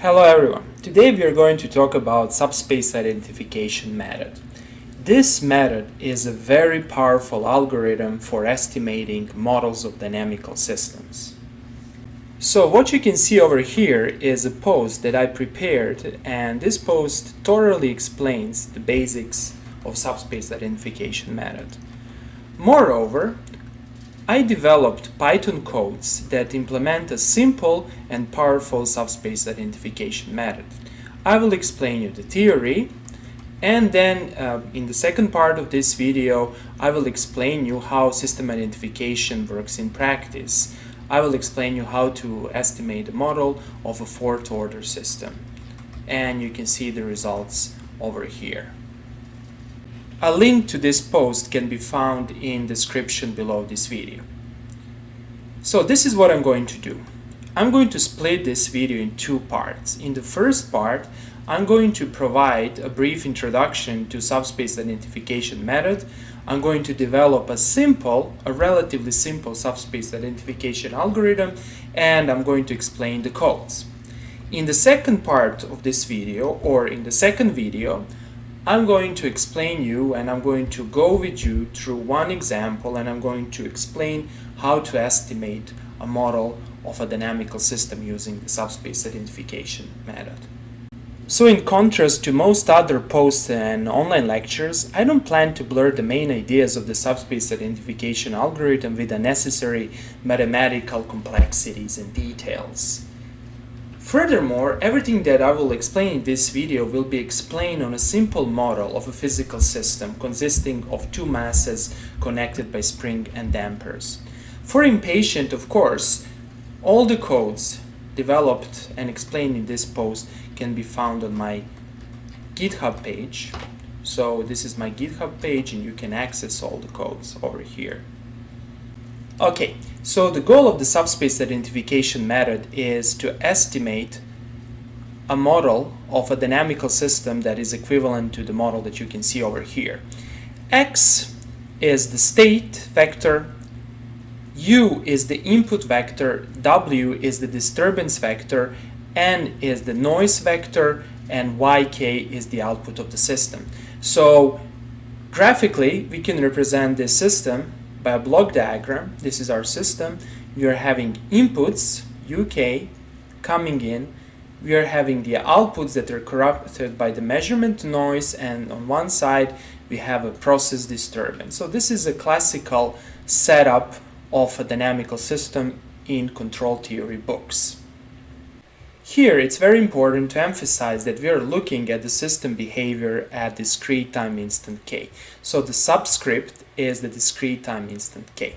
Hello everyone. Today we are going to talk about subspace identification method. This method is a very powerful algorithm for estimating models of dynamical systems. So what you can see over here is a post that I prepared, and this post thoroughly explains the basics of subspace identification method. Moreover, I developed Python codes that implement a simple and powerful subspace identification method. I will explain you the theory, and then in the second part of this video I will explain you how system identification works in practice. I will explain you how to estimate a model of a fourth order system, and you can see the results over here. A link to this post can be found in the description below this video. So this is what I'm going to do. I'm going to split this video in two parts. In the first part, I'm going to provide a brief introduction to subspace identification method. I'm going to develop a relatively simple subspace identification algorithm, and I'm going to explain the codes. In the second part of this video, or in the second video, I'm going to explain you, and I'm going to go with you through one example, and I'm going to explain how to estimate a model of a dynamical system using the subspace identification method. So in contrast to most other posts and online lectures, I don't plan to blur the main ideas of the subspace identification algorithm with unnecessary mathematical complexities and details. Furthermore, everything that I will explain in this video will be explained on a simple model of a physical system consisting of two masses connected by spring and dampers. For impatient, of course, all the codes developed and explained in this post can be found on my GitHub page. So this is my GitHub page, and you can access all the codes over here. Okay, so the goal of the subspace identification method is to estimate a model of a dynamical system that is equivalent to the model that you can see over here. X is the state vector, U is the input vector, W is the disturbance vector, N is the noise vector, and YK is the output of the system. So graphically, we can represent this system by a block diagram. This is our system. We are having inputs, UK, coming in. We are having the outputs that are corrupted by the measurement noise, and on one side we have a process disturbance. So this is a classical setup of a dynamical system in control theory books. Here it's very important to emphasize that we are looking at the system behavior at discrete time instant k. So the subscript is the discrete time instant k.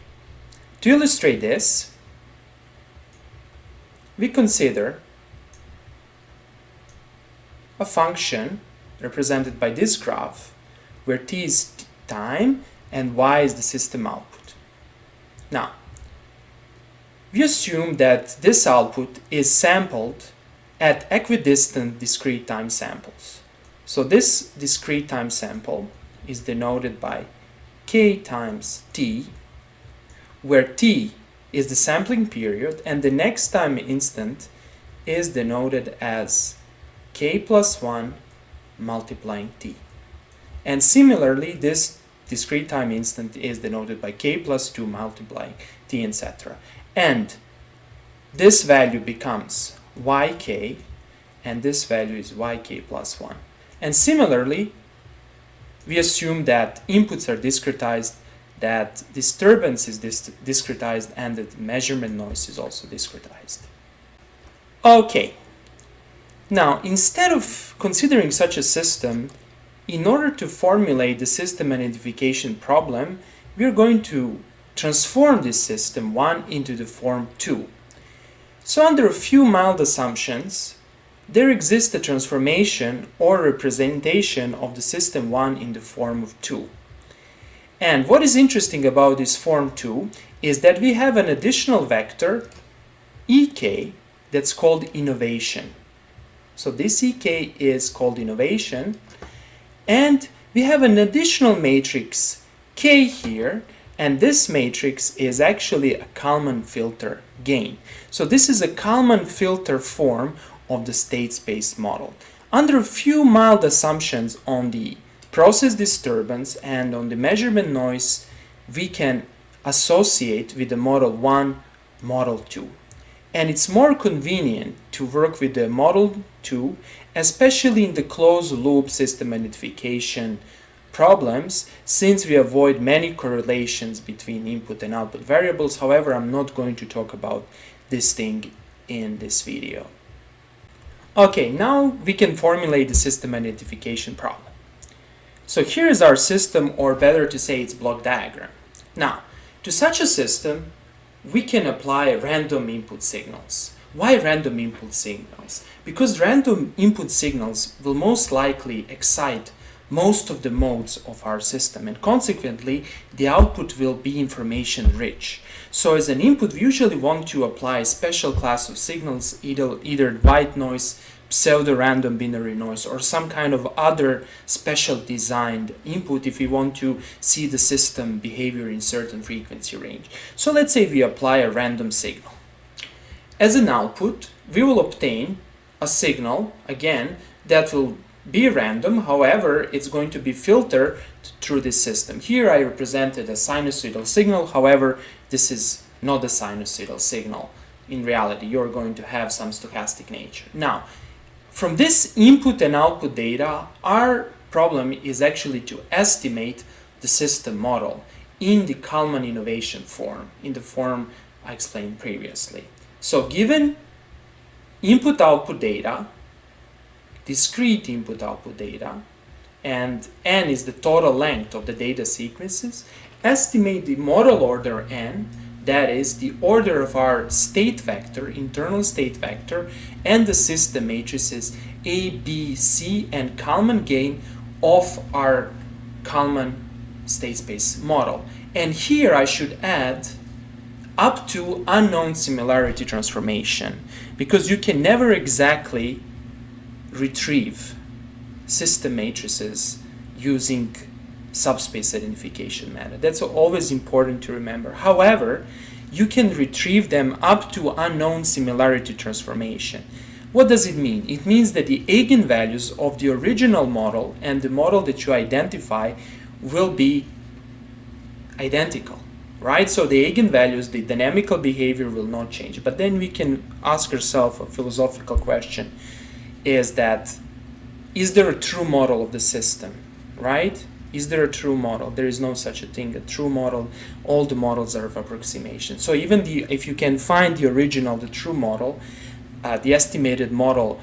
To illustrate this, we consider a function represented by this graph where t is time and y is the system output. Now, we assume that this output is sampled at equidistant discrete time samples. So this discrete time sample is denoted by k times t, where t is the sampling period and the next time instant is denoted as k plus 1 multiplying t. And similarly, this discrete time instant is denoted by k plus 2 multiplying t, etc. And this value becomes yk, and this value is yk plus 1. And similarly, we assume that inputs are discretized, that disturbance is discretized, and that measurement noise is also discretized. Okay, now instead of considering such a system, in order to formulate the system identification problem, we are going to transform this system 1 into the form 2. So under a few mild assumptions, there exists a transformation or representation of the system 1 in the form of 2. And what is interesting about this form 2 is that we have an additional vector, ek, that's called innovation. So this ek is called innovation, and we have an additional matrix k here, and this matrix is actually a Kalman filter gain. So this is a Kalman filter form of the state space model. Under a few mild assumptions on the process disturbance and on the measurement noise, we can associate with the model 1, model 2. And it's more convenient to work with the model 2, especially in the closed loop system identification problems, since we avoid many correlations between input and output variables. However, I'm not going to talk about this thing in this video. Okay, now we can formulate the system identification problem. So here is our system, or better to say, its block diagram. Now, to such a system, we can apply random input signals. Why random input signals? Because random input signals will most likely excite most of the modes of our system, and consequently the output will be information rich. So as an input, we usually want to apply a special class of signals, either white noise, pseudo-random binary noise, or some kind of other special designed input if we want to see the system behavior in certain frequency range. So let's say we apply a random signal. As an output, we will obtain a signal, again, that will be random. However, it's going to be filtered through this system. Here I represented a sinusoidal signal. However, this is not a sinusoidal signal. In reality, you're going to have some stochastic nature. Now, from this input and output data, our problem is actually to estimate the system model in the Kalman innovation form, in the form I explained previously. So given input-output data, discrete input-output data, and n is the total length of the data sequences, estimate the model order n, that is the order of our state vector, internal state vector, and the system matrices A, B, C, and Kalman gain of our Kalman state space model. And here I should add up to unknown similarity transformation, because you can never exactly retrieve system matrices using subspace identification method. That's always important to remember. However, you can retrieve them up to unknown similarity transformation. What does it mean? It means that the eigenvalues of the original model and the model that you identify will be identical, right? So the eigenvalues, the dynamical behavior will not change. But then we can ask ourselves a philosophical question, is there a true model of the system, right? Is there a true model? There is no such a thing, a true model. All the models are of approximation. So even if you can find the original, the true model, the estimated model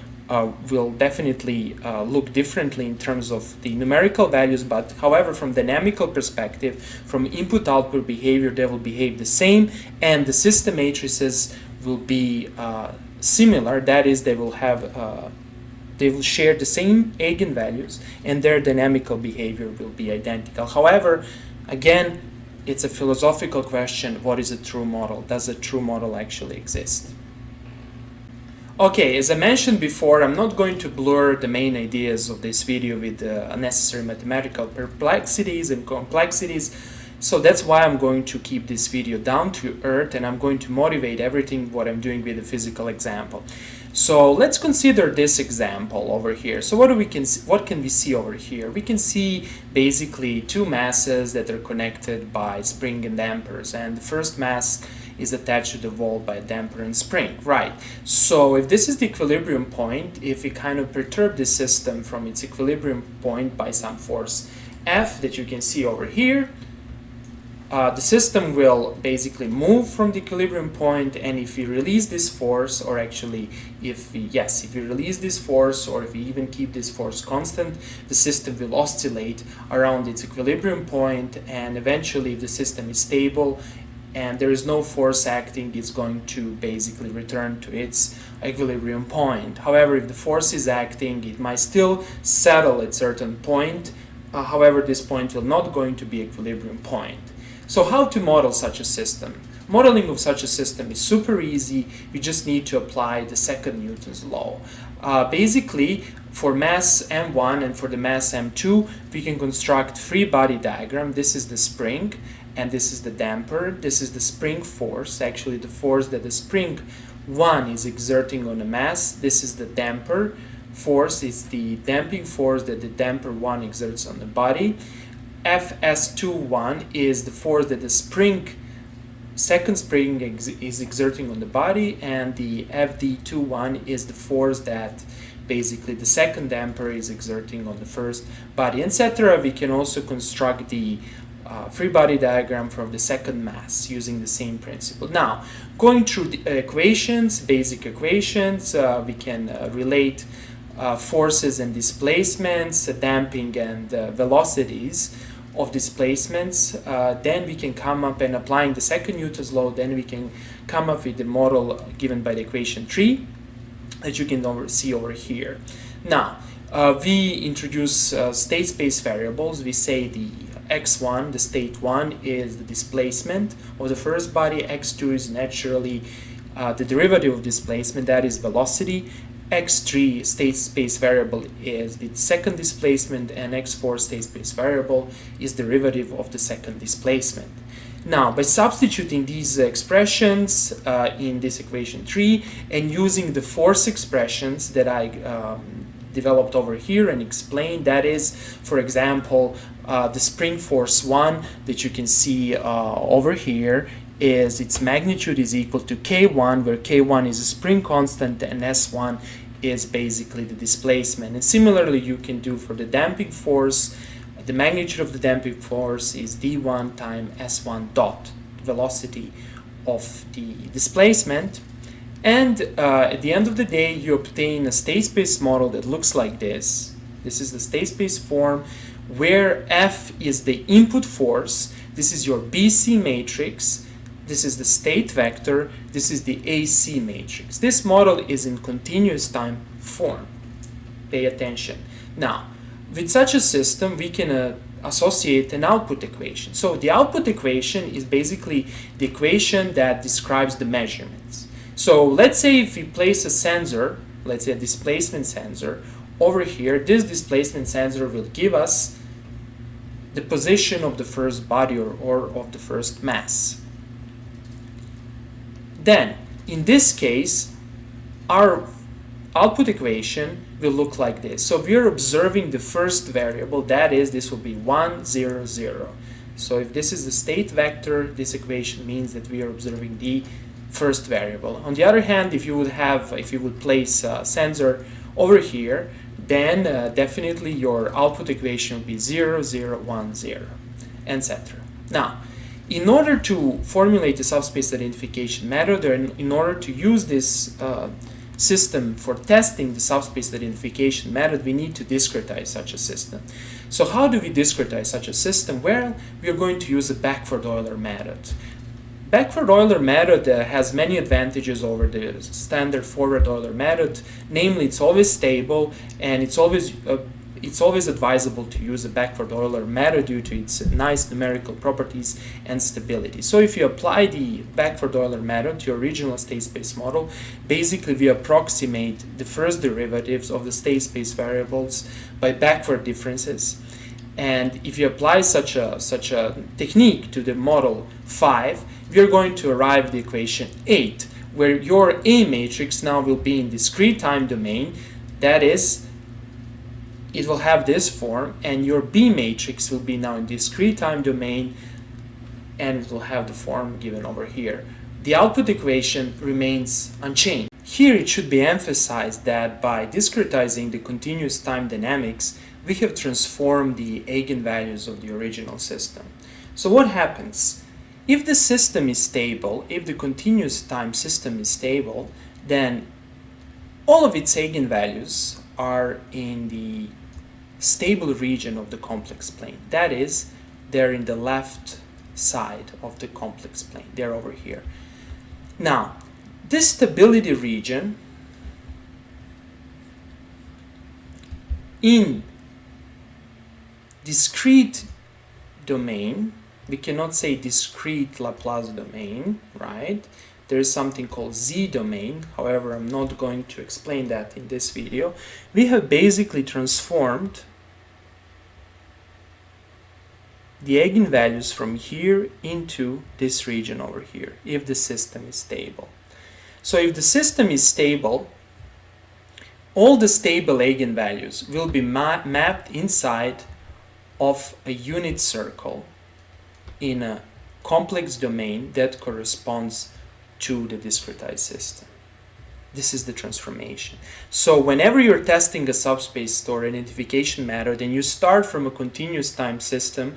will definitely look differently in terms of the numerical values, but however, from dynamical perspective, from input-output behavior, they will behave the same, and the system matrices will be similar. That is, they will share the same eigenvalues, and their dynamical behavior will be identical. However, again, it's a philosophical question: what is a true model? Does a true model actually exist? Okay, as I mentioned before, I'm not going to blur the main ideas of this video with unnecessary mathematical perplexities and complexities. So that's why I'm going to keep this video down to earth, and I'm going to motivate everything what I'm doing with a physical example. So let's consider this example over here. So what can we see over here? We can see basically two masses that are connected by spring and dampers, and the first mass is attached to the wall by a damper and spring, right? So if this is the equilibrium point, if we kind of perturb the system from its equilibrium point by some force F that you can see over here, the system will basically move from the equilibrium point, and if we release this force, or actually if we release this force, or if we even keep this force constant, the system will oscillate around its equilibrium point, and eventually if the system is stable and there is no force acting, it's going to basically return to its equilibrium point. However, if the force is acting, it might still settle at a certain point. However, this point will not going to be equilibrium point. So how to model such a system? Modeling of such a system is super easy. We just need to apply the second Newton's law. Basically, for mass M1 and for the mass M2, we can construct free body diagram. This is the spring, and this is the damper. This is the spring force, actually the force that the spring 1 is exerting on a mass. This is the damper force, it's the damping force that the damper 1 exerts on the body. Fs21 is the force that the second spring is exerting on the body, and the Fd21 is the force that basically the second damper is exerting on the first body, etc. We can also construct the free body diagram from the second mass using the same principle. Now, going through the equations, basic equations, we can relate forces and displacements, damping and velocities of displacements. Then we can come up, and applying the second Newton's law, then we can come up with the model given by the equation 3 that you can see over here. Now, we introduce state space variables. We say the x1, the state 1, is the displacement of the first body. x2 is naturally the derivative of displacement, that is velocity. x3 state space variable is the second displacement, and x4 state space variable is derivative of the second displacement. Now, by substituting these expressions in this equation 3 and using the force expressions that I developed over here and explained, that is, for example, the spring force 1 that you can see over here is its magnitude is equal to K1, where K1 is a spring constant and S1 is basically the displacement. And similarly, you can do for the damping force. The magnitude of the damping force is d1 times s1 dot, velocity of the displacement. And at the end of the day, you obtain a state space model that looks like this. This is the state space form where F is the input force. This is your BC matrix. This is the state vector. This is the AC matrix. This model is in continuous time form. Pay attention. Now, with such a system, we can associate an output equation. So the output equation is basically the equation that describes the measurements. So let's say if we place a sensor, let's say a displacement sensor, over here, this displacement sensor will give us the position of the first body or of the first mass. Then, in this case, our output equation will look like this. So we are observing the first variable, that is, this will be 1, 0, 0. So if this is the state vector, this equation means that we are observing the first variable. On the other hand, if you would place a sensor over here, then definitely your output equation will be 0, 0, 1, 0, etc. Now, in order to formulate the subspace identification method, or in order to use this system for testing the subspace identification method, we need to discretize such a system. So how do we discretize such a system? Well, we are going to use the backward-Euler method. Backward-Euler method has many advantages over the standard forward-Euler method. Namely, it's always stable, and it's always advisable to use a backward-Euler method due to its nice numerical properties and stability. So if you apply the backward-Euler method to your original state space model, basically we approximate the first derivatives of the state space variables by backward differences. And if you apply such a technique to the model 5, we are going to arrive at the equation 8, where your A matrix now will be in discrete time domain, that is, it will have this form, and your B matrix will be now in discrete time domain, and it will have the form given over here. The output equation remains unchanged. Here it should be emphasized that by discretizing the continuous time dynamics, we have transformed the eigenvalues of the original system. So what happens? If the system is stable, if the continuous time system is stable, then all of its eigenvalues are in the stable region of the complex plane. That is, they're in the left side of the complex plane. They're over here. Now, this stability region in discrete domain, we cannot say discrete Laplace domain, right? There is something called Z domain. However, I'm not going to explain that in this video. We have basically transformed the eigenvalues from here into this region over here, if the system is stable. So if the system is stable, all the stable eigenvalues will be mapped inside of a unit circle in a complex domain that corresponds to the discretized system. This is the transformation. So whenever you're testing a subspace store identification method and you start from a continuous time system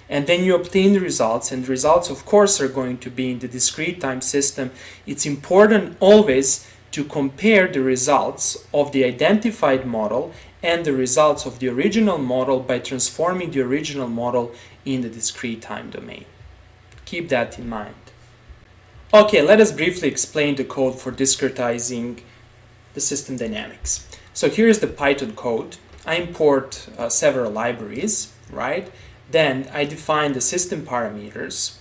and then you obtain the results, and the results of course are going to be in the discrete time system, it's important always to compare the results of the identified model and the results of the original model by transforming the original model in the discrete time domain. Keep that in mind. Okay, let us briefly explain the code for discretizing the system dynamics. So here's the Python code. I import several libraries, right? Then I define the system parameters.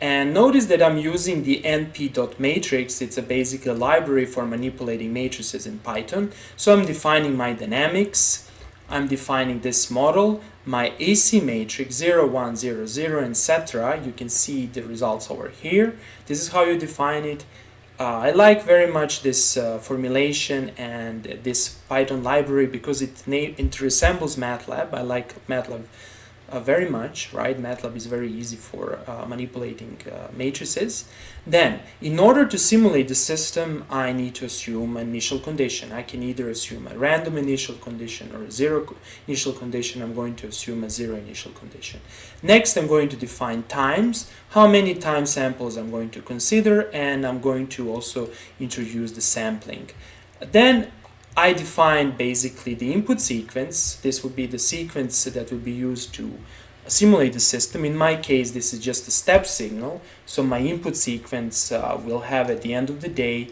And notice that I'm using the np.matrix. It's a basically a library for manipulating matrices in Python. So I'm defining my dynamics. I'm defining this model, my AC matrix 0, 1, 0, 0, etc. You can see the results over here. This is how you define it. I like very much this formulation and this Python library because it resembles MATLAB. I like MATLAB very much, right? MATLAB is very easy for manipulating matrices. Then, in order to simulate the system, I need to assume an initial condition. I can either assume a random initial condition or a zero initial condition. I'm going to assume a zero initial condition. Next, I'm going to define times, how many time samples I'm going to consider, and I'm going to also introduce the sampling. Then, I define basically the input sequence. This would be the sequence that will be used to simulate the system. In my case, this is just a step signal. So my input sequence will have at the end of the day,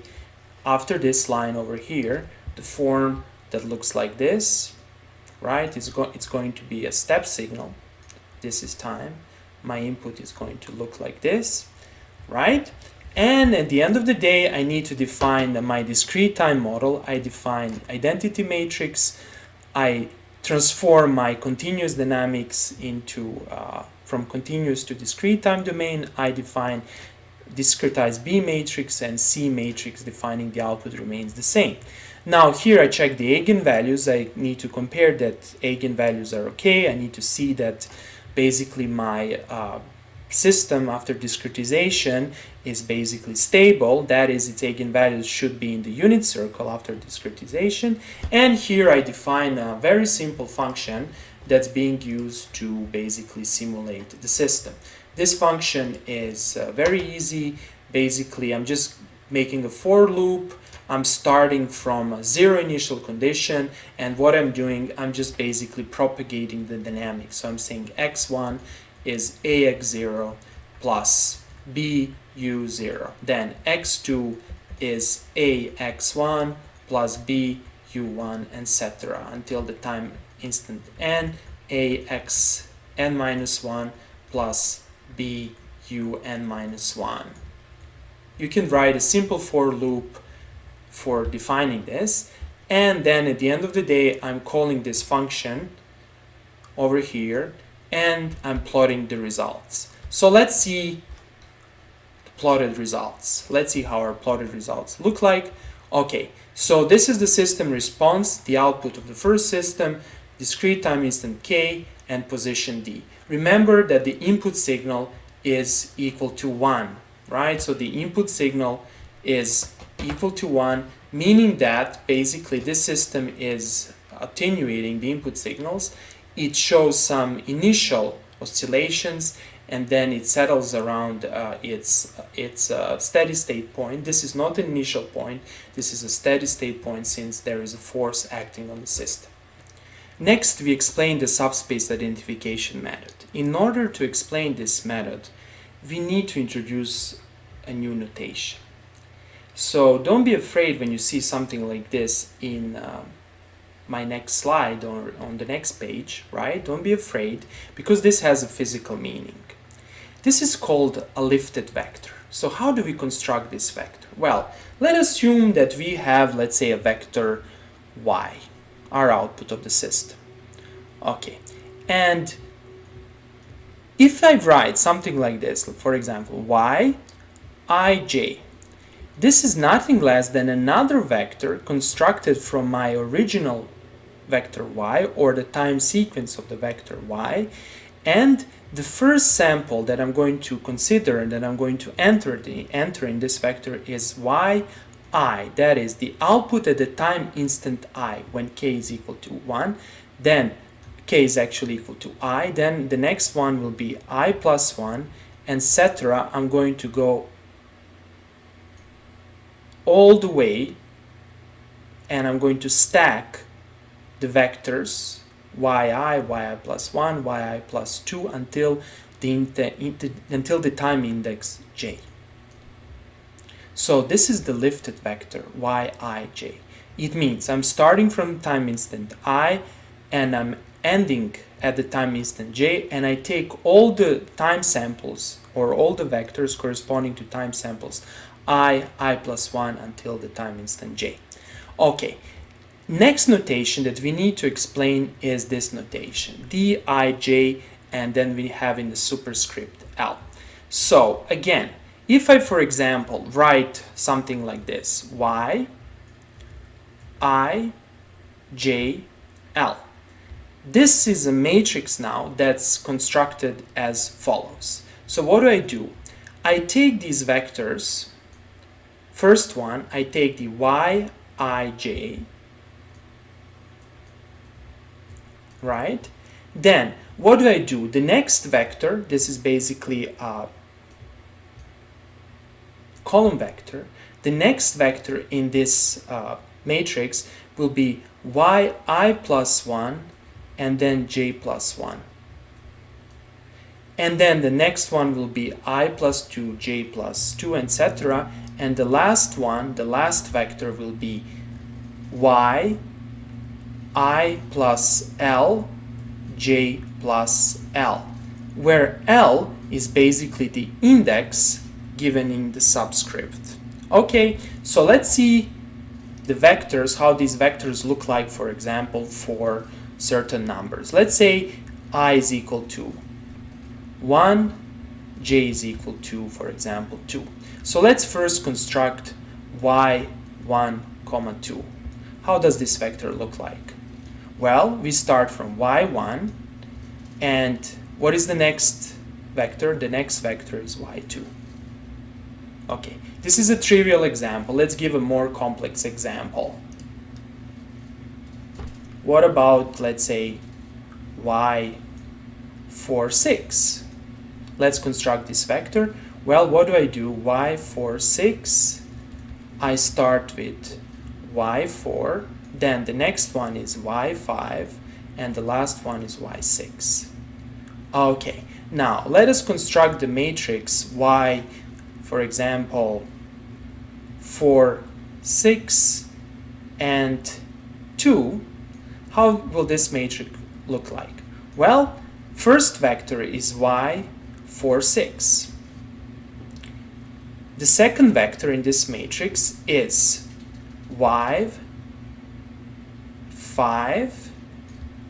after this line over here, the form that looks like this, right? It's going to be a step signal. This is time. My input is going to look like this, right? And at the end of the day, I need to define my discrete time model. I define identity matrix. I transform my continuous dynamics into from continuous to discrete time domain. I define discretized B matrix and C matrix, defining the output remains the same. Now here I check the eigenvalues. I need to compare that eigenvalues are okay. I need to see that basically my system after discretization is basically stable. That is, its eigenvalues should be in the unit circle after discretization. And here I define a very simple function that's being used to basically simulate the system. This function is very easy. Basically, I'm just making a for loop. I'm starting from a zero initial condition, and what I'm doing, I'm just basically propagating the dynamics. So I'm saying x1 is ax0 plus bu0. Then x2 is ax1 plus bu1, etc. until the time instant n, ax n minus 1 plus bun minus 1. You can write a simple for loop for defining this, and then at the end of the day I'm calling this function over here and I'm plotting the results. So let's see the plotted results. Let's see how our plotted results look like. Okay, so this is the system response, the output of the first system, discrete time instant k, and position d. Remember that the input signal is equal to 1, right? So the input signal is equal to 1, meaning that basically this system is attenuating the input signals. It shows some initial oscillations and then it settles around its steady state point. This is not an initial point, this is a steady state point since there is a force acting on the system. Next, we explain the subspace identification method. In order to explain this method, we need to introduce a new notation. So don't be afraid when you see something like this in my next slide or on the next page, right? Don't be afraid, because this has a physical meaning. This is called a lifted vector. So how do we construct this vector? Well, let's assume that we have, let's say, a vector y, our output of the system. Okay, and if I write something like this, for example, yij, this is nothing less than another vector constructed from my original vector y, or the time sequence of the vector y, and the first sample that I'm going to consider and that I'm going to enter in this vector is yi, that is the output at the time instant I, when k is equal to 1, then k is actually equal to I, then the next one will be I plus 1, etc. I'm going to go all the way, and I'm going to stack the vectors yi plus 1, yi plus 2 until the time index j. So this is the lifted vector yij. It means I'm starting from time instant I and I'm ending at the time instant j, and I take all the time samples, or all the vectors corresponding to time samples I plus 1 until the time instant j. Okay, next notation that we need to explain is this notation, dij, and then we have in the superscript L. So again, if I, for example, write something like this, y, I, j, L. This is a matrix now that's constructed as follows. So what do? I take these vectors. First one, I take the yij, right? Then, what do? The next vector, this is basically a column vector. The next vector in this matrix will be yi plus 1 and then j plus 1. And then the next one will be I plus 2, j plus 2, etc. And the last one, the last vector will be y, I plus L, j plus L, where L is basically the index given in the subscript. Okay, so let's see the vectors, how these vectors look like, for example, for certain numbers. Let's say I is equal to 1, j is equal to, for example, 2. So let's first construct y1, 2. How does this vector look like? Well, we start from y1, and what is the next vector? The next vector is y2. Okay, this is a trivial example. Let's give a more complex example. What about, let's say, y4, 6? Let's construct this vector. Well, what do? y4, 6. I start with y4, then the next one is y5, and the last one is y6. Okay, now let us construct the matrix y, for example, 4, 6, and 2. How will this matrix look like? Well, first vector is y4, 6. The second vector in this matrix is y5,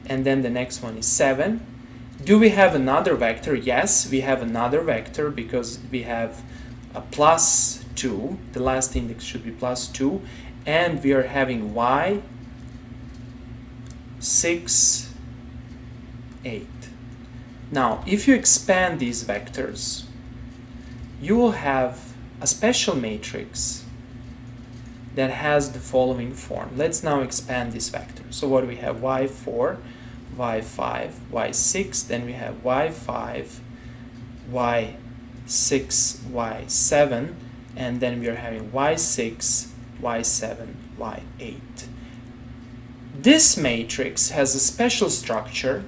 and then the next one is 7. Do we have another vector? Yes, we have another vector because we have a plus 2. The last index should be plus 2. And we are having y6, 8. Now, if you expand these vectors, you will have a special matrix that has the following form. Let's now expand this vector. So what do we have? y4, y5, y6, then we have y5, y6, y7, and then we are having y6, y7, y8. This matrix has a special structure,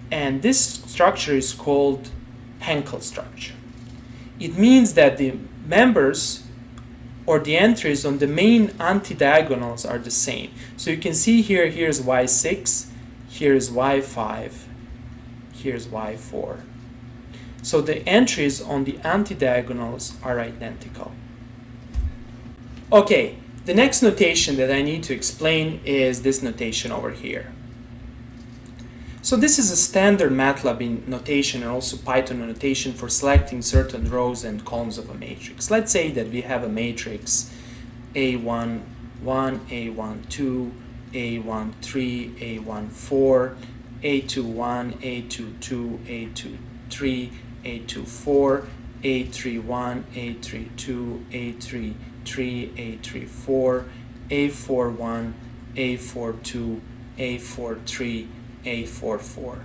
and this structure is called Hankel structure. It means that the members or the entries on the main antidiagonals are the same. So you can see here, here's y6, here's y5, here's y4. So the entries on the antidiagonals are identical. Okay, the next notation that I need to explain is this notation over here. So this is a standard MATLAB notation and also Python notation for selecting certain rows and columns of a matrix. Let's say that we have a matrix A1, 1, A1, 2, A1, 3, A1, 4, A2, 1, A2, 2, A2, 3, A2, 4, A3, 1, A3, 2, A3, 3, A3, 4, A4, 1, A4, 2, A4, 3, A4, 4.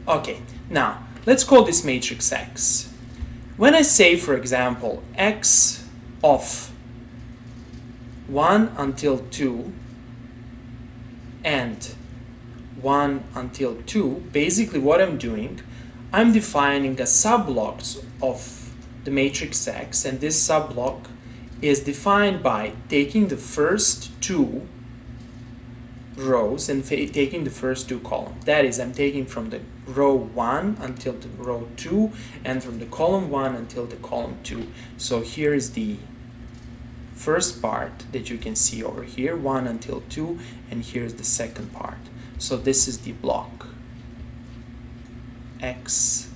Okay, now let's call this matrix X. When I say, for example, X of 1 until 2 and 1 until 2, basically what I'm doing, I'm defining a subblock of the matrix X, and this subblock is defined by taking the first two rows and taking the first two columns. That is, I'm taking from the row 1 until the row 2 and from the column 1 until the column 2. So here is the first part that you can see over here, 1 until 2, and here's the second part. So this is the block X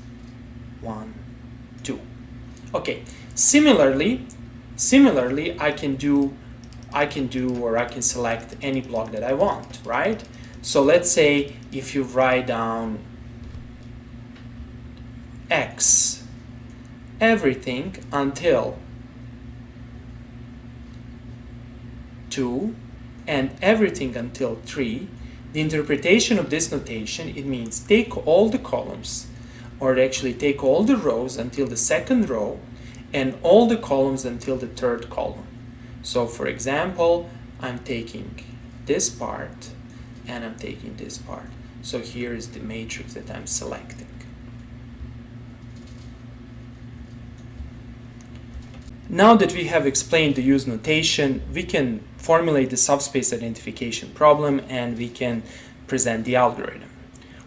1, 2. Okay, similarly I can select any block that I want, right? So let's say if you write down X everything until 2 and everything until 3, the interpretation of this notation, it means take all the columns, or actually take all the rows until the second row and all the columns until the third column. So for example, I'm taking this part and I'm taking this part. So here is the matrix that I'm selecting. Now that we have explained the use notation, we can formulate the subspace identification problem and we can present the algorithm.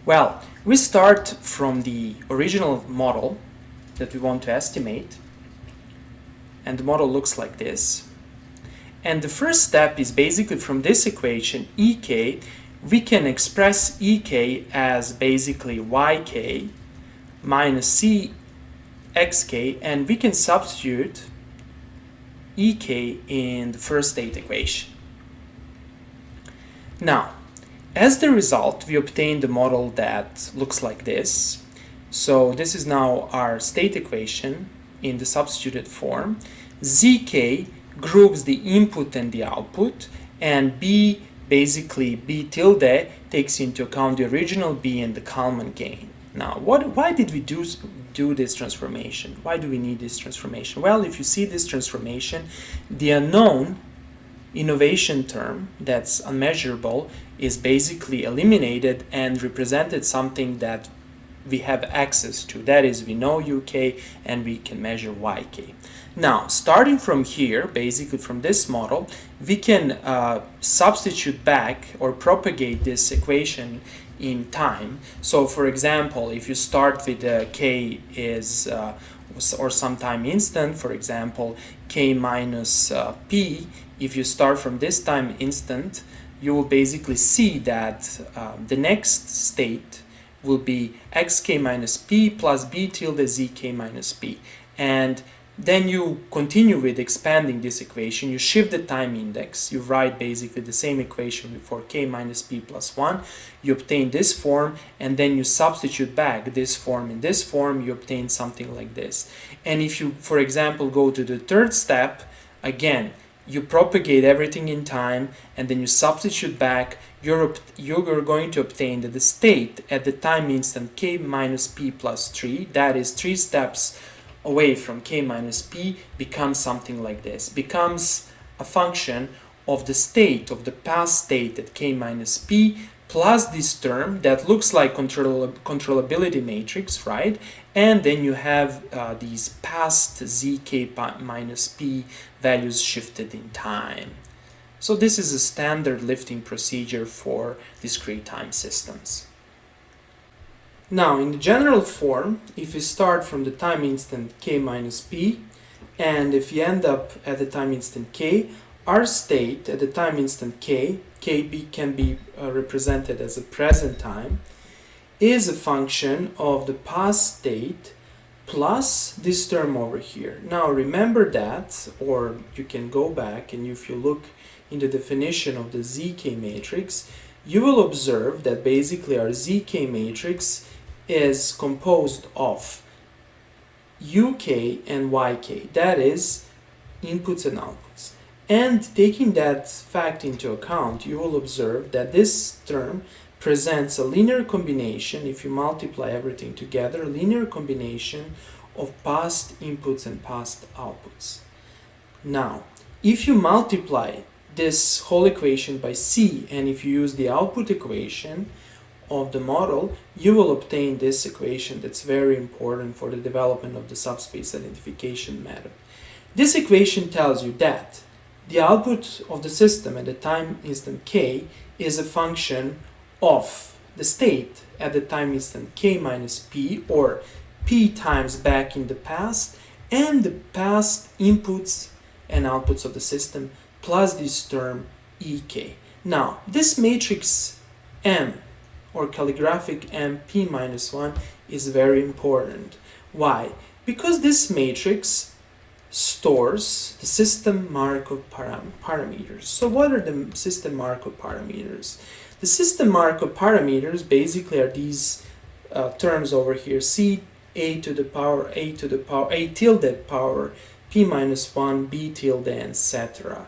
Well, we start from the original model that we want to estimate, and the model looks like this. And the first step is basically from this equation, EK, we can express EK as basically YK minus CXK, and we can substitute EK in the first state equation. Now, as the result, we obtain the model that looks like this. So this is now our state equation in the substituted form. ZK groups the input and the output, and B, basically B tilde, takes into account the original B and the Kalman gain. Now, why did we do this transformation? Why do we need this transformation? Well, if you see this transformation, the unknown innovation term that's unmeasurable is basically eliminated and represented something that we have access to. That is, we know UK and we can measure YK. Now, starting from here, basically from this model, we can substitute back or propagate this equation in time. So for example, if you start with k is or some time instant, for example k minus p, if you start from this time instant, you will basically see that the next state will be xk minus p plus b tilde zk minus p. And then you continue with expanding this equation, you shift the time index, you write basically the same equation for k minus p plus 1, you obtain this form, and then you substitute back this form in this form, you obtain something like this. And if you, for example, go to the third step, again, you propagate everything in time, and then you substitute back, you're going to obtain that the state at the time instant k minus p plus 3, that is 3 steps away from k minus p, becomes something like this, becomes a function of the state, of the past state at k minus p, plus this term that looks like controllability matrix, right? And then you have these past zk minus p values shifted in time. So this is a standard lifting procedure for discrete time systems. Now, in the general form, if you start from the time instant k minus p, and if you end up at the time instant k, our state at the time instant k, kb can be represented as a present time, is a function of the past state plus this term over here. Now remember that, or you can go back and if you look in the definition of the ZK matrix, you will observe that basically our ZK matrix is composed of UK and YK, that is inputs and outputs. And taking that fact into account, you will observe that this term presents a linear combination, if you multiply everything together, a linear combination of past inputs and past outputs. Now, if you multiply this whole equation by C, and if you use the output equation of the model, you will obtain this equation that's very important for the development of the subspace identification method. This equation tells you that the output of the system at the time instant k is a function of the state at the time instant k minus p, or p times back in the past, and the past inputs and outputs of the system plus this term ek. Now, this matrix M, or calligraphic M p minus 1, is very important. Why? Because this matrix stores the system Markov parameters. So what are the system Markov parameters? The system Markov parameters basically are these terms over here: C a to the power a tilde power p minus 1 b tilde, etc.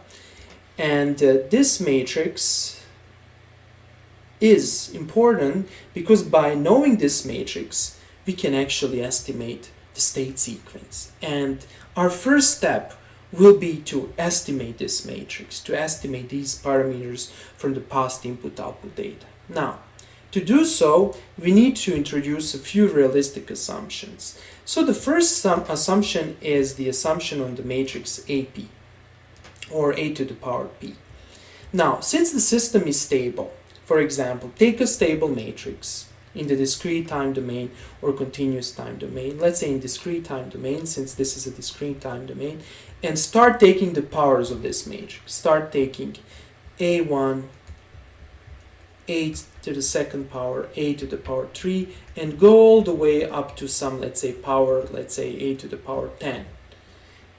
And this matrix is important because by knowing this matrix we can actually estimate the state sequence. And our first step will be to estimate this matrix, to estimate these parameters from the past input-output data. Now, to do so, we need to introduce a few realistic assumptions. So the first assumption is the assumption on the matrix AP, or a to the power p. Now, since the system is stable, for example, take a stable matrix in the discrete time domain or continuous time domain, let's say in discrete time domain, since this is a discrete time domain, and start taking the powers of this matrix. Start taking a1, a to the second power, a to the power 3, and go all the way up to some, let's say, power, let's say a to the power 10.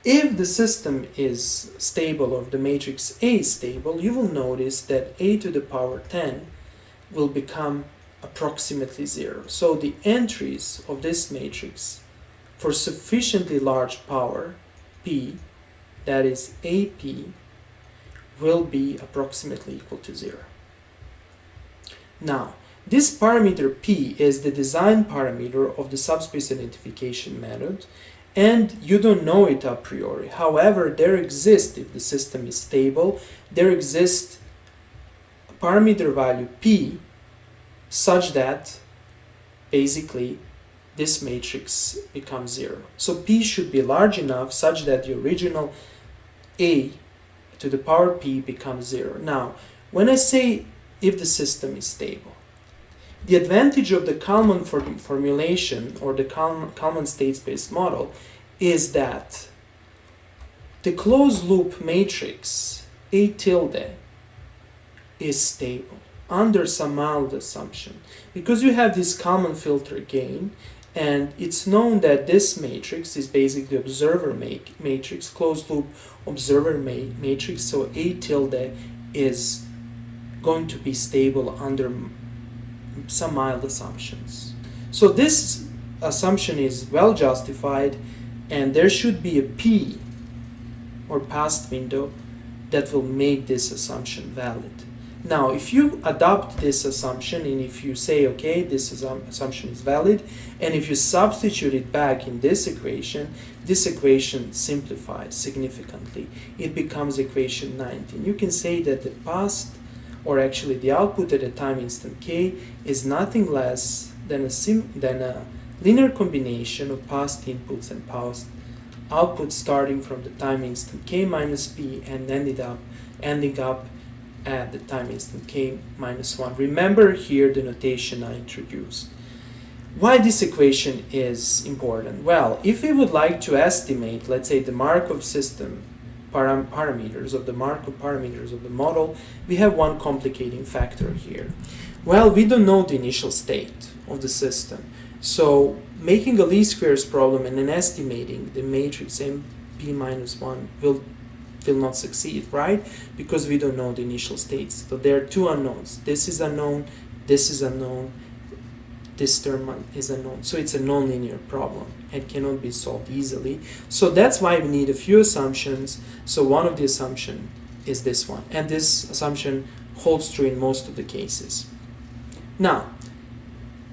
If the system is stable, or the matrix A is stable, you will notice that a to the power 10 will become approximately 0. So the entries of this matrix for sufficiently large power p, that is AP, will be approximately equal to 0. Now, this parameter p is the design parameter of the subspace identification method, and you don't know it a priori. However, there exists, if the system is stable, there exists a parameter value p such that basically this matrix becomes 0. So p should be large enough such that the original a to the power p becomes 0. Now, when I say if the system is stable, the advantage of the Kalman formulation, or the Kalman state space model, is that the closed loop matrix A tilde is stable under some mild assumption, because you have this Kalman filter gain, and it's known that this matrix is basically observer matrix, closed loop observer matrix, so A tilde is going to be stable under some mild assumptions. So this assumption is well justified, and there should be a p, or past window, that will make this assumption valid. Now, if you adopt this assumption, and if you say, okay, this assumption is valid, and if you substitute it back in this equation simplifies significantly. It becomes equation 19. You can say that the past, or actually the output at a time instant k, is nothing less than a linear combination of past inputs and past outputs starting from the time instant k minus p and ending up at the time instant k minus 1. Remember here the notation I introduced. Why this equation is important? Well, if we would like to estimate, let's say, the Markov system parameters of the Markov parameters of the model, we have one complicating factor here. Well, we don't know the initial state. of the system. So making a least squares problem and then estimating the matrix MP minus 1 will not succeed, right? Because we don't know the initial states. So there are two unknowns. This is unknown, this is unknown, this term is unknown. So it's a nonlinear problem and cannot be solved easily. So that's why we need a few assumptions. So one of the assumptions is this one. And this assumption holds true in most of the cases. Now,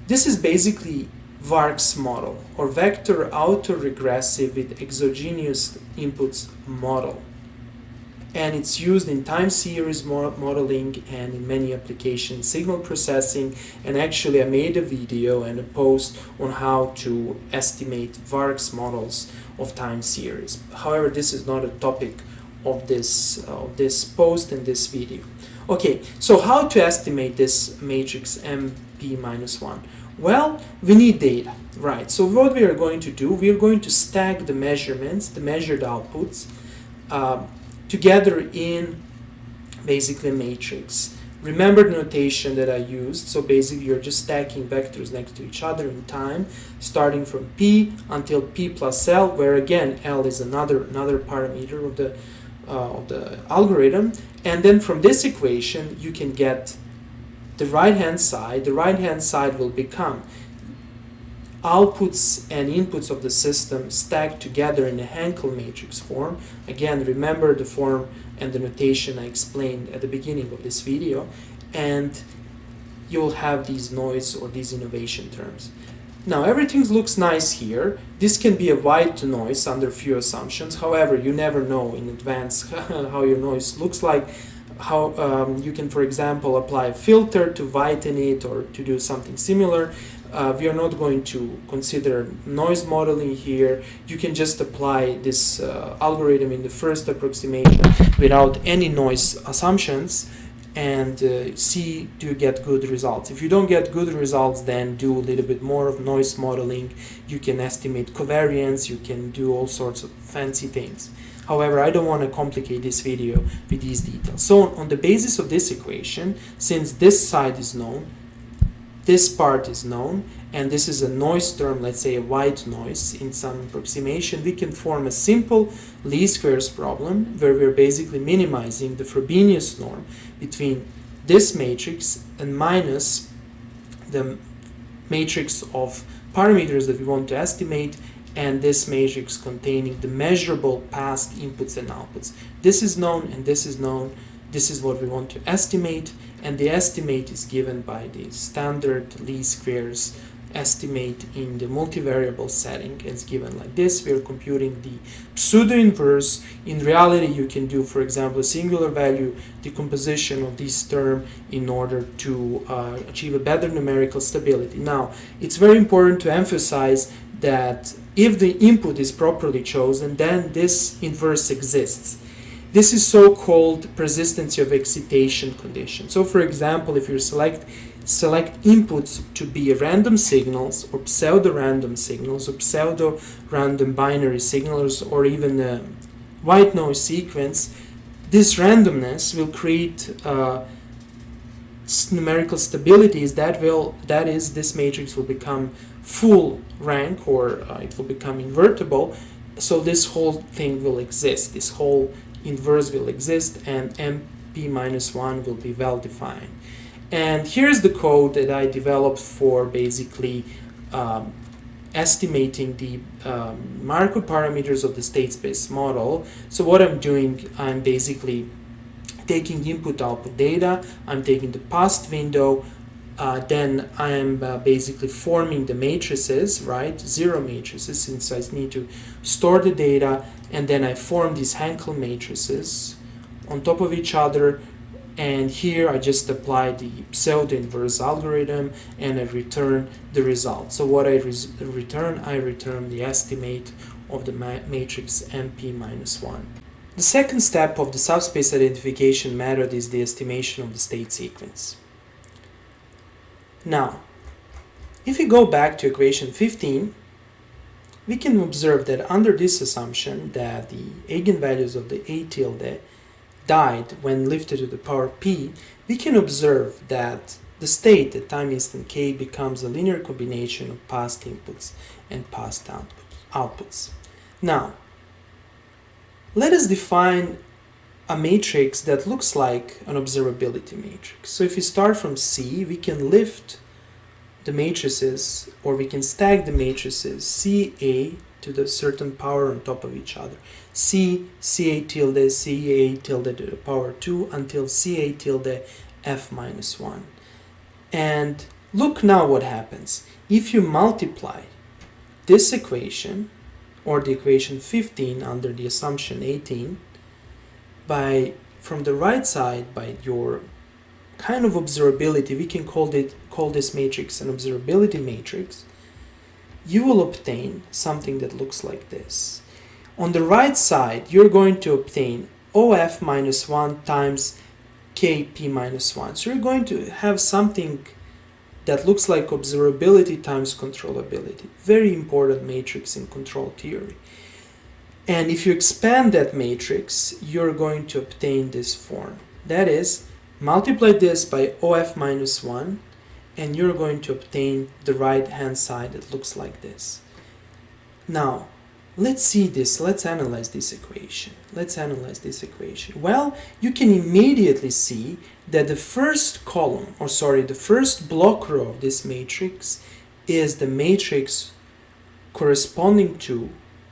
this is basically Vark's model, or vector autoregressive with exogenous inputs model. And it's used in time series modeling and in many applications, signal processing. And actually I made a video and a post on how to estimate Vark's models of time series. However, this is not a topic of this post and this video. Okay, so how to estimate this matrix MP minus 1? Well, we need data, right? So what we are going to do, we are going to stack the measurements, the measured outputs, together in basically a matrix. Remember the notation that I used. So basically you're just stacking vectors next to each other in time, starting from P until P plus L, where again L is another parameter of the algorithm. And then from this equation you can get the right hand side. The right hand side will become outputs and inputs of the system stacked together in a Hankel matrix form. Again, remember the form and the notation I explained at the beginning of this video, and you'll have these noise or these innovation terms. Now everything looks nice here. This can be a white noise under few assumptions. However, you never know in advance how your noise looks like. How you can, for example, apply a filter to whiten it or to do something similar. We are not going to consider noise modeling here. You can just apply this algorithm in the first approximation without any noise assumptions and see do you get good results. If you don't get good results, then do a little bit more of noise modeling. You can estimate covariance, you can do all sorts of fancy things. However, I don't want to complicate this video with these details. So on the basis of this equation, since this side is known, this part is known, and this is a noise term, let's say a white noise in some approximation, we can form a simple least squares problem where we're basically minimizing the Frobenius norm between this matrix and minus the matrix of parameters that we want to estimate and this matrix containing the measurable past inputs and outputs. This is known and this is known. This is what we want to estimate, and the estimate is given by the standard least squares estimate in the multivariable setting. It's given like this. We are computing the pseudo-inverse. In reality, you can do, for example, a singular value decomposition of this term in order to achieve a better numerical stability. Now, it's very important to emphasize that if the input is properly chosen, then this inverse exists. This is so-called persistency of excitation condition. So, for example, if you select inputs to be random signals or pseudo-random signals or pseudo-random binary signals or even a white noise sequence, this randomness will create numerical stabilities that is this matrix will become full rank or it will become invertible. So this whole thing will exist, this whole inverse will exist, and MP minus 1 will be well defined. And here's the code that I developed for basically estimating the Markov parameters of the state space model. So what I'm doing, I'm basically taking input-output data, I'm taking the past window, then I am basically forming the matrices, right? Zero matrices, since I need to store the data, and then I form these Hankel matrices on top of each other, and here I just apply the pseudo-inverse algorithm and I return the result. So what I return the estimate of the matrix MP minus 1. The second step of the subspace identification method is the estimation of the state sequence. Now, if we go back to equation 15, we can observe that under this assumption that the eigenvalues of the A tilde died when lifted to the power p, we can observe that the state at time instant k becomes a linear combination of past inputs and past outputs. Now, let us define a matrix that looks like an observability matrix. So if we start from C, we can lift the matrices, or we can stack the matrices CA to the certain power on top of each other. C, CA tilde, CA tilde to the power 2 until CA tilde F minus 1. And look now what happens. If you multiply this equation, or the equation 15 under the assumption 18, from the right side by your kind of observability, we can call this matrix an observability matrix, you will obtain something that looks like this. On the right side, you're going to obtain OF minus 1 times KP minus 1. So you're going to have something that looks like observability times controllability. Very important matrix in control theory. And if you expand that matrix, you're going to obtain this form. That is, multiply this by OF minus 1, and you're going to obtain the right-hand side that looks like this. Now, let's see this. Let's analyze this equation. Well, you can immediately see that the first column, the first block row of this matrix is the matrix corresponding to,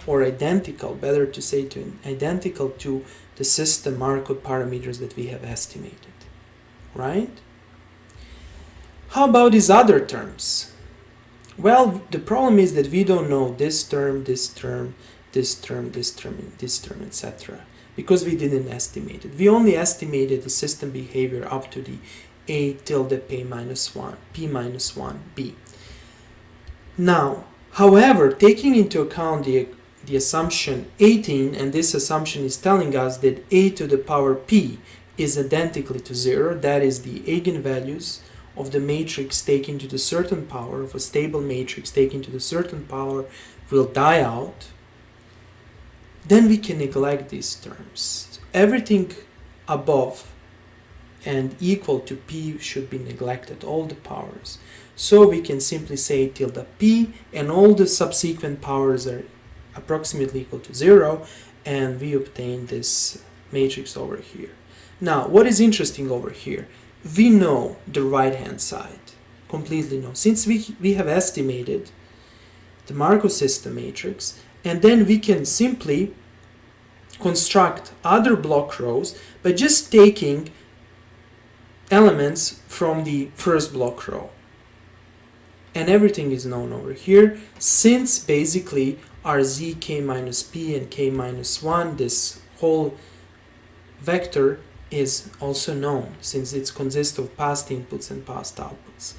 or identical, better to say identical to the system Markov parameters that we have estimated, right? How about these other terms? Well, the problem is that we don't know this term, etc., because we didn't estimate it. We only estimated the system behavior up to the A tilde P minus 1, B. Now, however, taking into account the assumption 18, and this assumption is telling us that A to the power P is identically to 0, that is the eigenvalues of the matrix taken to the certain power, of a stable matrix taken to the certain power, will die out, then we can neglect these terms. Everything above and equal to P should be neglected, all the powers. So we can simply say tilde P, and all the subsequent powers are approximately equal to 0, and we obtain this matrix over here. Now, what is interesting over here? We know the right-hand side, completely know, since we have estimated the Markov system matrix, and then we can simply construct other block rows by just taking elements from the first block row. And everything is known over here, since basically our z k minus p and k minus 1, this whole vector is also known, since it consists of past inputs and past outputs.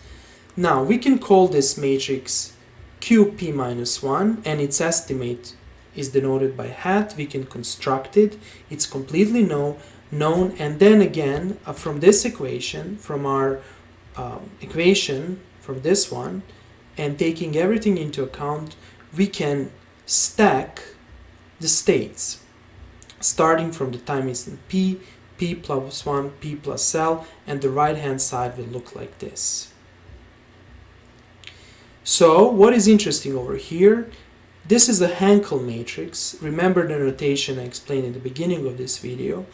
Now we can call this matrix qp minus 1, and its estimate is denoted by hat. We can construct it, it's completely known, and then again from this equation, from our equation, from this one, and taking everything into account, we can stack the states starting from the time instant p, p plus 1, p plus l, and the right hand side will look like this. So what is interesting over here, this is a Hankel matrix. Remember the notation I explained in the beginning of this video,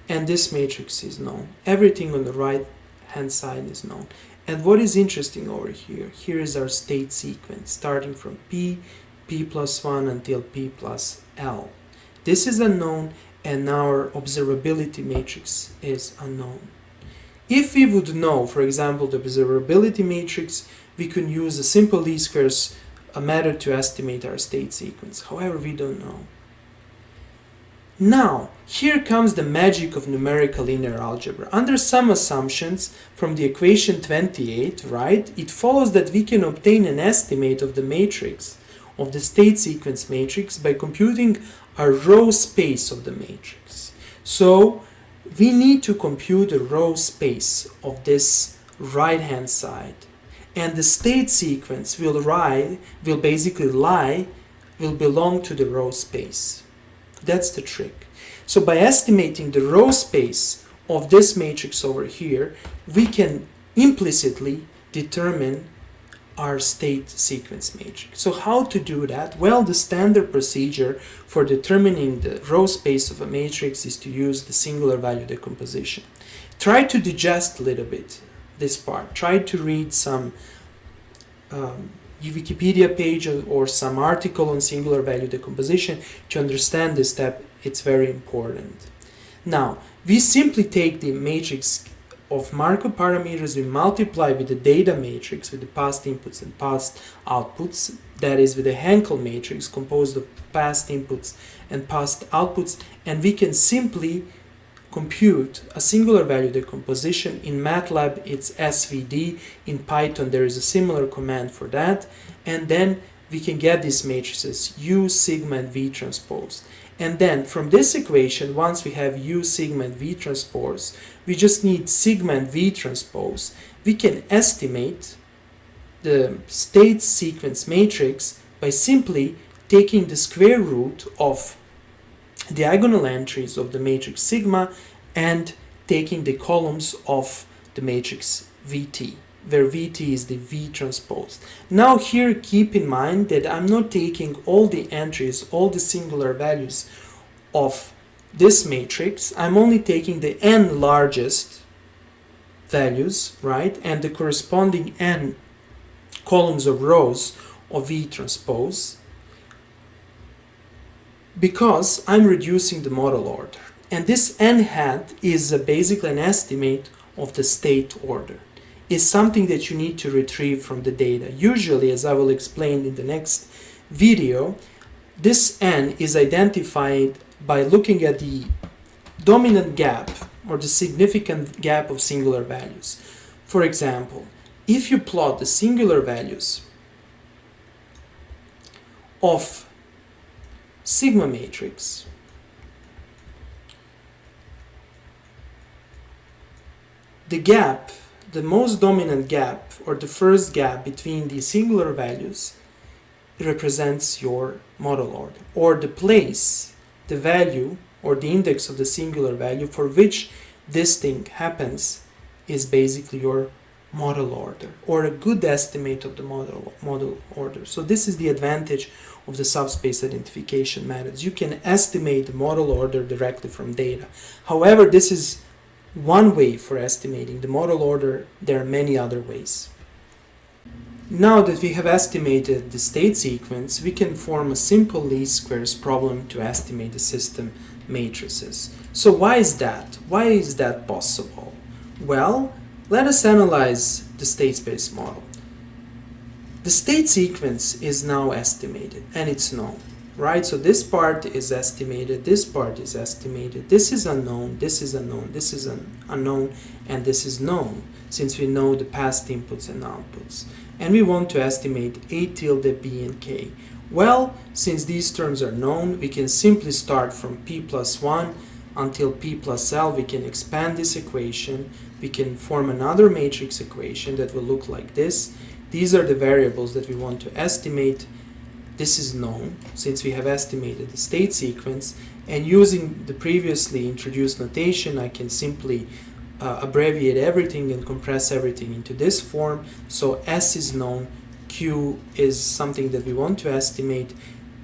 and this matrix is known. Everything on the right hand side is known. And what is interesting over here, here is our state sequence starting from p, p plus 1 until p plus l. This is unknown, and our observability matrix is unknown. If we would know, for example, the observability matrix, we could use a simple least squares method to estimate our state sequence. However, we don't know. Now, here comes the magic of numerical linear algebra. Under some assumptions from the equation 28, right, it follows that we can obtain an estimate of the matrix, of the state sequence matrix, by computing a row space of the matrix. So, we need to compute a row space of this right-hand side. And the state sequence will belong to the row space. That's the trick. So by estimating the row space of this matrix over here, we can implicitly determine our state sequence matrix. So how to do that? Well, the standard procedure for determining the row space of a matrix is to use the singular value decomposition. Try to digest a little bit this part. Try to read some Wikipedia page or some article on singular value decomposition to understand this step. It's very important. Now, we simply take the matrix of Markov parameters, we multiply with the data matrix, with the past inputs and past outputs, that is with the Hankel matrix composed of past inputs and past outputs, and we can simply compute a singular value decomposition. In MATLAB it's SVD, in Python there is a similar command for that, and then we can get these matrices U, sigma and V transpose. And then from this equation, once we have U, sigma and V transpose, we just need sigma and V transpose. We can estimate the state sequence matrix by simply taking the square root of diagonal entries of the matrix sigma and taking the columns of the matrix VT, where VT is the V transpose. Now here keep in mind that I'm not taking all the entries, all the singular values of this matrix. I'm only taking the n largest values, right, and the corresponding n columns of rows of V transpose, because I'm reducing the model order. And this n hat is basically an estimate of the state order. It's something that you need to retrieve from the data. Usually, as I will explain in the next video, this n is identified by looking at the dominant gap or the significant gap of singular values. For example, if you plot the singular values of sigma matrix the gap, the most dominant gap or the first gap between the singular values represents your model order, or the place, the value or the index of the singular value for which this thing happens is basically your model order, or a good estimate of the model order. So this is the advantage of the subspace identification methods. You can estimate the model order directly from data. However, this is one way for estimating the model order. There are many other ways. Now that we have estimated the state sequence, we can form a simple least squares problem to estimate the system matrices. So why is that? Why is that possible? Well, let us analyze the state space model. The state sequence is now estimated and it's known, right? So this part is estimated, this part is estimated, this is unknown, this is unknown, this is unknown, and this is known, since we know the past inputs and outputs. And we want to estimate A tilde, B, and K. Well, since these terms are known, we can simply start from P plus 1 until P plus L. We can expand this equation. We can form another matrix equation that will look like this. These are the variables that we want to estimate. This is known since we have estimated the state sequence, and using the previously introduced notation, I can simply abbreviate everything and compress everything into this form. So S is known, Q is something that we want to estimate.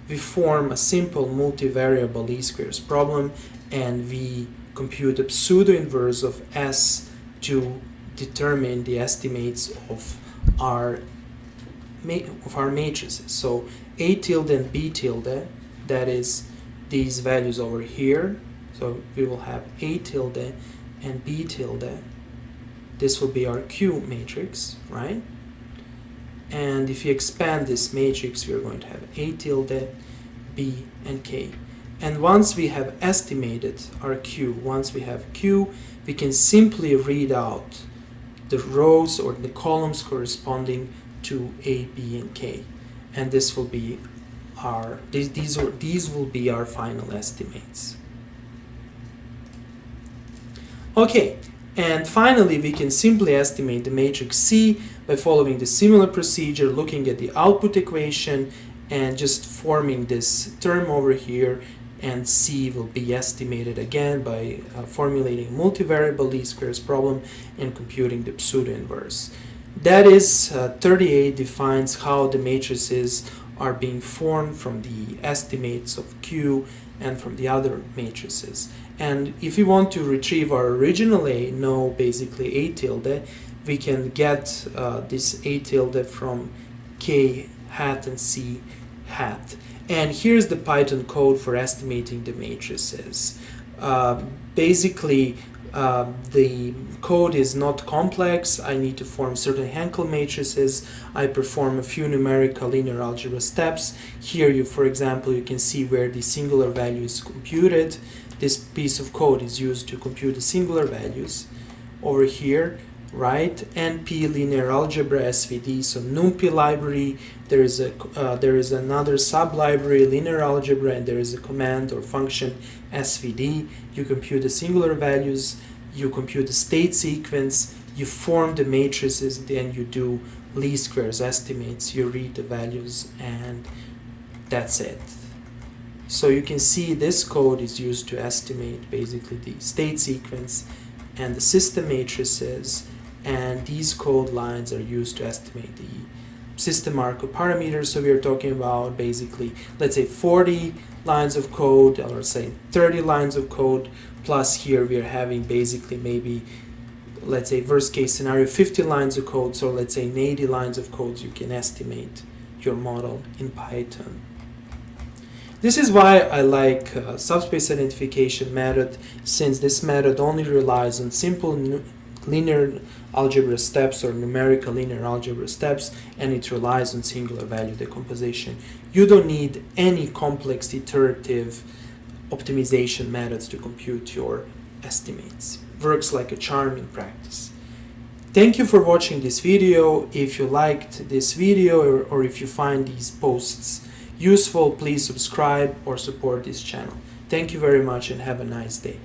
We form a simple multivariable least squares problem, and we compute a pseudo-inverse of S to determine the estimates of our matrices. So A tilde and B tilde, that is these values over here. So we will have A tilde and B tilde. This will be our Q matrix, right? And if you expand this matrix, we are going to have A tilde, B, and K. And once we have estimated our Q, once we have Q, we can simply read out the rows or the columns corresponding to A, B, and K. And this will be our, these will be our final estimates. Okay, and finally we can simply estimate the matrix C by following the similar procedure, looking at the output equation and just forming this term over here and C will be estimated again by formulating a multivariable least squares problem and computing the pseudo-inverse. That is, 38 defines how the matrices are being formed from the estimates of Q and from the other matrices. And if we want to retrieve our original A, no, basically A tilde, we can get this A tilde from K hat and C hat. And here's the Python code for estimating the matrices. Basically, the code is not complex. I need to form certain Hankel matrices. I perform a few numerical linear algebra steps. Here, for example, you can see where the singular value is computed. This piece of code is used to compute the singular values. Over here, right? NP linear algebra SVD, so NumPy library. There is another sub-library linear algebra, and there is a command or function SVD. You compute the singular values, you compute the state sequence, you form the matrices, then you do least squares estimates, you read the values, and that's it. So you can see this code is used to estimate basically the state sequence and the system matrices, and these code lines are used to estimate the system Markov parameters. So we are talking about basically, let's say 40 lines of code, or say 30 lines of code, plus here we are having basically maybe, let's say worst case scenario, 50 lines of code. So let's say in 80 lines of code you can estimate your model in Python. This is why I like subspace identification method, since this method only relies on simple linear algebra steps or numerical linear algebra steps, and it relies on singular value decomposition. You don't need any complex iterative optimization methods to compute your estimates. It works like a charm in practice. Thank you for watching this video. If you liked this video or if you find these posts useful, please subscribe or support this channel. Thank you very much and have a nice day.